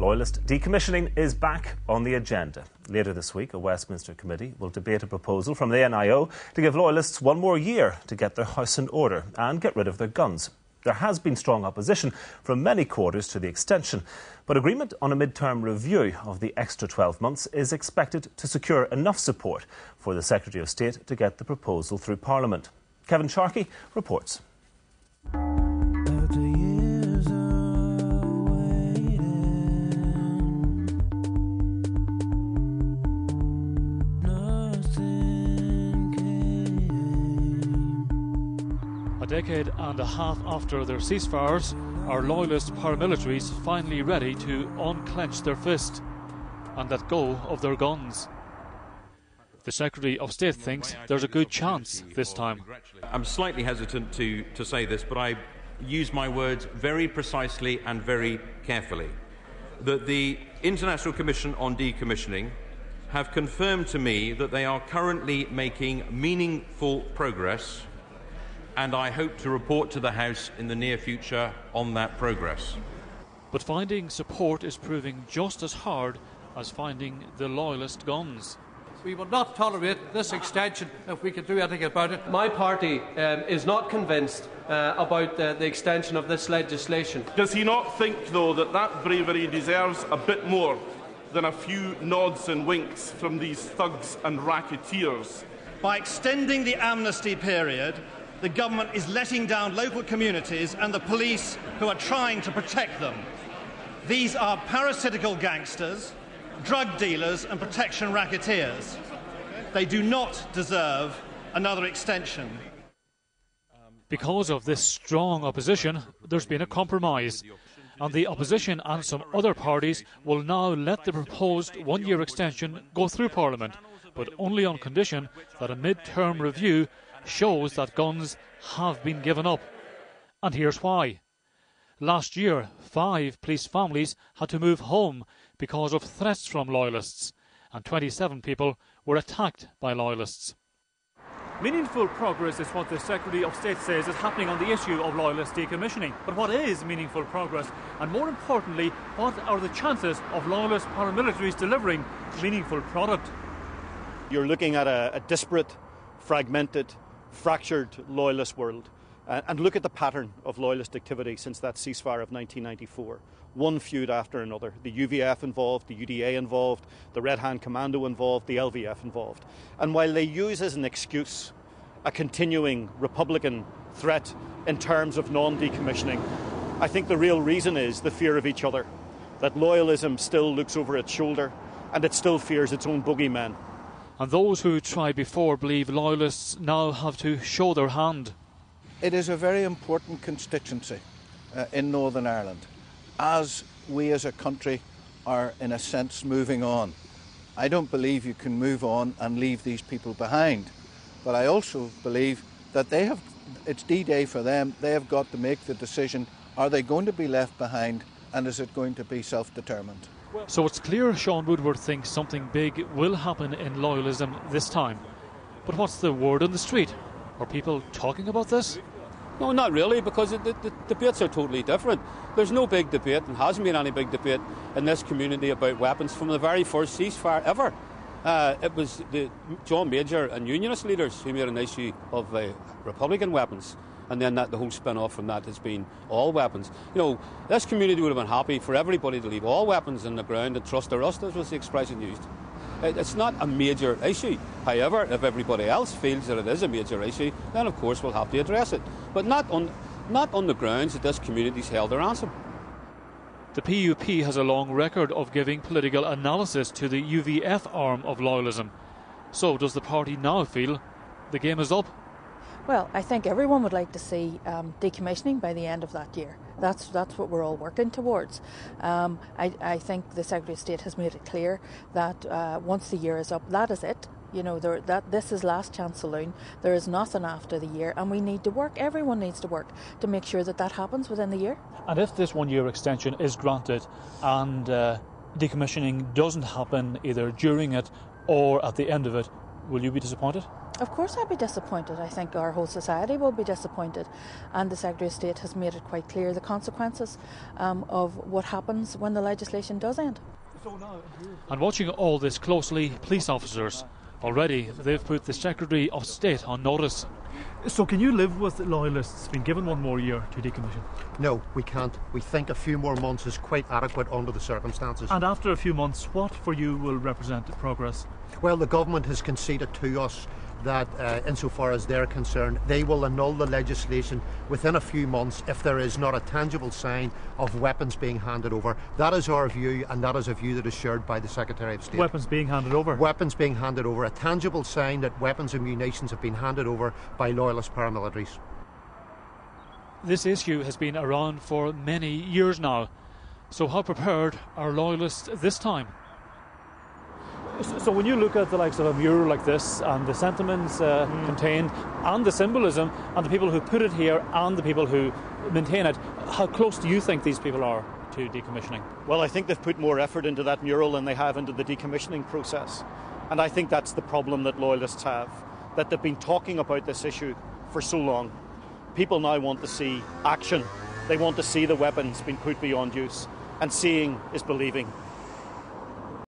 Loyalist decommissioning is back on the agenda. Later this week, a Westminster committee will debate a proposal from the NIO to give Loyalists one more year to get their house in order and get rid of their guns. There has been strong opposition from many quarters to the extension, but agreement on a mid-term review of the extra 12 months is expected to secure enough support for the Secretary of State to get the proposal through Parliament. Kevin Sharkey reports. A decade and a half after their ceasefires, our Loyalist paramilitaries finally ready to unclench their fist and let go of their guns. The Secretary of State thinks there's a good chance this time. I'm slightly hesitant to say this, but I use my words very precisely and very carefully. That the International Commission on Decommissioning have confirmed to me that they are currently making meaningful progress, and I hope to report to the House in the near future on that progress. But finding support is proving just as hard as finding the Loyalist guns. We will not tolerate this extension if we can do anything about it. My party is not convinced about the extension of this legislation. Does he not think, though, that bravery deserves a bit more than a few nods and winks from these thugs and racketeers? By extending the amnesty period, the government is letting down local communities and the police who are trying to protect them. These are parasitical gangsters, drug dealers and protection racketeers. They do not deserve another extension. Because of this strong opposition, there's been a compromise, and the opposition and some other parties will now let the proposed one-year extension go through Parliament, but only on condition that a mid-term review shows that guns have been given up. And here's why. Last year, 5 police families had to move home because of threats from Loyalists, and 27 people were attacked by Loyalists. Meaningful progress is what the Secretary of State says is happening on the issue of Loyalist decommissioning. But what is meaningful progress? And more importantly, what are the chances of Loyalist paramilitaries delivering meaningful product? You're looking at a disparate, fragmented, fractured Loyalist world. And look at the pattern of Loyalist activity since that ceasefire of 1994. One feud after another. The UVF involved, the UDA involved, the Red Hand Commando involved, the LVF involved. And while they use as an excuse a continuing Republican threat in terms of non-decommissioning, I think the real reason is the fear of each other. That loyalism still looks over its shoulder and it still fears its own boogeymen. And those who tried before believe Loyalists now have to show their hand. It is a very important constituency in Northern Ireland, as we as a country are in a sense moving on. I don't believe you can move on and leave these people behind, but I also believe that it's D-Day for them. They have got to make the decision, are they going to be left behind and is it going to be self-determined? So it's clear Sean Woodward thinks something big will happen in loyalism this time. But what's the word on the street? Are people talking about this? No, not really, because the debates are totally different. There's no big debate, and hasn't been any big debate in this community about weapons from the very first ceasefire ever. It was the John Major and Unionist leaders who made an issue of Republican weapons, and then the whole spin-off from that has been all weapons. You know, this community would have been happy for everybody to leave all weapons on the ground and trust the rust, as was the expression used. It's not a major issue. However, if everybody else feels that it is a major issue, then of course we'll have to address it. But not on the grounds that this community's held their ransom. The PUP has a long record of giving political analysis to the UVF arm of loyalism. So does the party now feel the game is up? Well, I think everyone would like to see decommissioning by the end of that year. That's what we're all working towards. I think the Secretary of State has made it clear that once the year is up, that is it. You know, this is last chance saloon. There is nothing after the year, and we need to work. Everyone needs to work to make sure that happens within the year. And if this one-year extension is granted and decommissioning doesn't happen either during it or at the end of it, will you be disappointed? Of course I'd be disappointed. I think our whole society will be disappointed, and the Secretary of State has made it quite clear the consequences of what happens when the legislation does end. And watching all this closely, police officers, already they've put the Secretary of State on notice. So can you live with Loyalists being given one more year to decommission? No, we can't. We think a few more months is quite adequate under the circumstances. And after a few months, what for you will represent progress? Well, the government has conceded to us that insofar as they're concerned, they will annul the legislation within a few months if there is not a tangible sign of weapons being handed over. That is our view, and that is a view that is shared by the Secretary of State. Weapons being handed over? Weapons being handed over. A tangible sign that weapons and munitions have been handed over by Loyalist paramilitaries. This issue has been around for many years now. So how prepared are Loyalists this time? So when you look at the likes of a mural like this and the sentiments contained and the symbolism and the people who put it here and the people who maintain it, how close do you think these people are to decommissioning? Well, I think they've put more effort into that mural than they have into the decommissioning process. And I think that's the problem that Loyalists have, that they've been talking about this issue for so long. People now want to see action. They want to see the weapons being put beyond use. And seeing is believing.